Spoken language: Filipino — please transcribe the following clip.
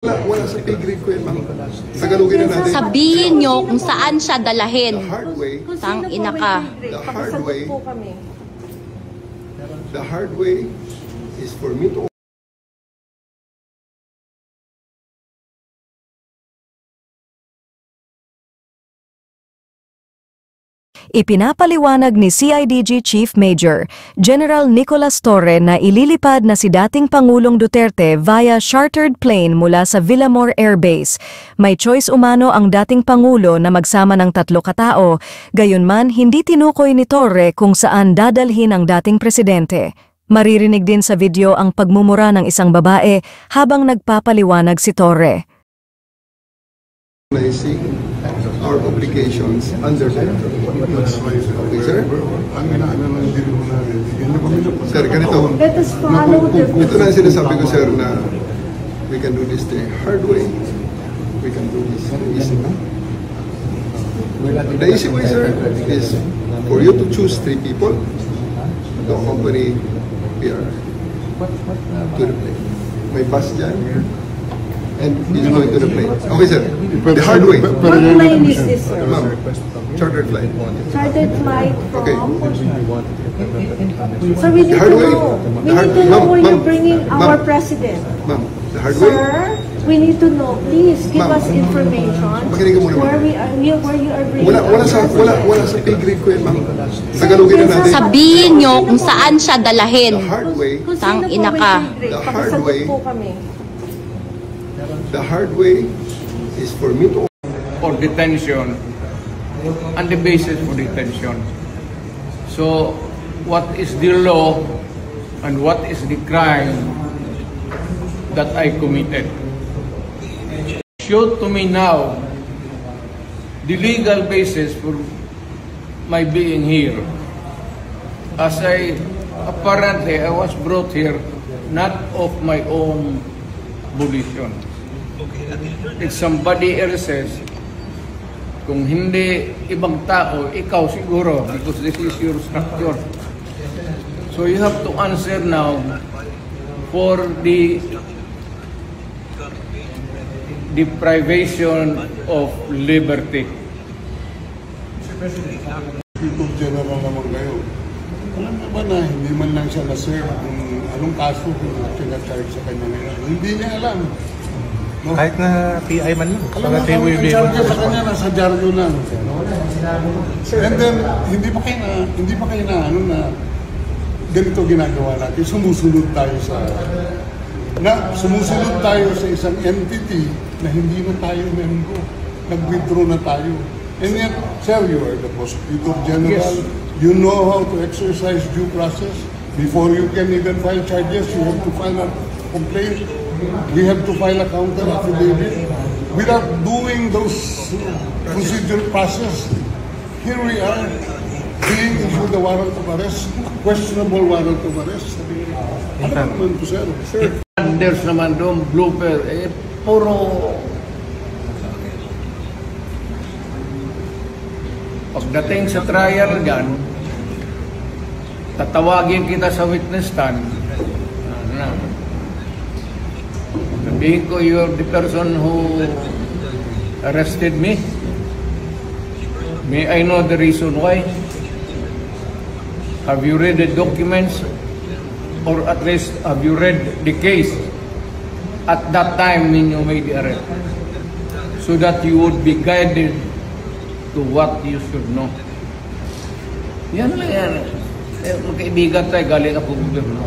Wala sa pay grade ko yun, ma'am. Tagalogin na natin. Sabihin nyo kung saan siya dalahin. The hard way. Tang ina ka. The hard way is for me to Ipinapaliwanag ni CIDG Chief Major General Nicolas Torre na ililipad na si dating Pangulong Duterte via chartered plane mula sa Villamor Air Base. May choice umano ang dating Pangulo na magsama ng 3 katao, gayunman hindi tinukoy ni Torre kung saan dadalhin ang dating presidente. Maririnig din sa video ang pagmumura ng isang babae habang nagpapaliwanag si Torre. Our obligations under the okay, sir? Sir, ganito. Ito na ang sinasabi ko, sir, na we can do this the hard way. We can do this the easy way. The easy way, sir, is for you to choose 3 people to accompany PR to the plane. May bus dyan. And he's going to the plane. Okay, sir. The hard way. What plane is this, sir? Chartered flight. Chartered flight from? Okay. So we need to know. We need to know where you're bringing our president. Ma'am, the hard way. Sir, we need to know. Please give us information where you are bringing. Wala sa pay grade ko yun, ma'am. Tagalogin na natin. Sabihin nyo kung saan siya dalahin. The hard way. Tang ina ka. The hard way is for me to for detention and the basis for detention. So, what is the law and what is the crime that I committed? Show to me now the legal basis for my being here. As apparently I was brought here not of my own volition. If somebody else says, kung hindi ibang tao, ikaw siguro, because this is your structure. So you have to answer now for the deprivation of liberty. YouTube General naman kayo. Alam na ba na hindi man lang siya na-serve kung anong kaso kung pinacharge sa kanya ngayon? Hindi niya alam. No? Kahit na PI man lang. Alam na kami yung charge sa kanya, nasa dyaryo lang. And then, hindi pa kayo na ganito ginagawa natin. Sumusunod tayo sa isang entity na hindi na tayo member. Nag-withdraw na tayo. And yet, sir, you are the Prosecutor General. Yes. You know how to exercise due process. Before you can even file charges, you have to file a complaint. We have to file a counter affidavit. Without doing those procedural process, here we are being issued a warrant of arrest, questionable warrant of arrest. Ano naman po, sir? There's naman doon, blooper, puro pagdating sa trial dyan, tatawagin kita sa witness stand. Sabihin ko, you're the person who arrested me. May I know the reason why? Have you read the documents? Or at least, have you read the case at that time when you made the arrest? So that you would be guided to what you should know. Yan lang yan. Magkaibigan tayo, galing ako gobyerno.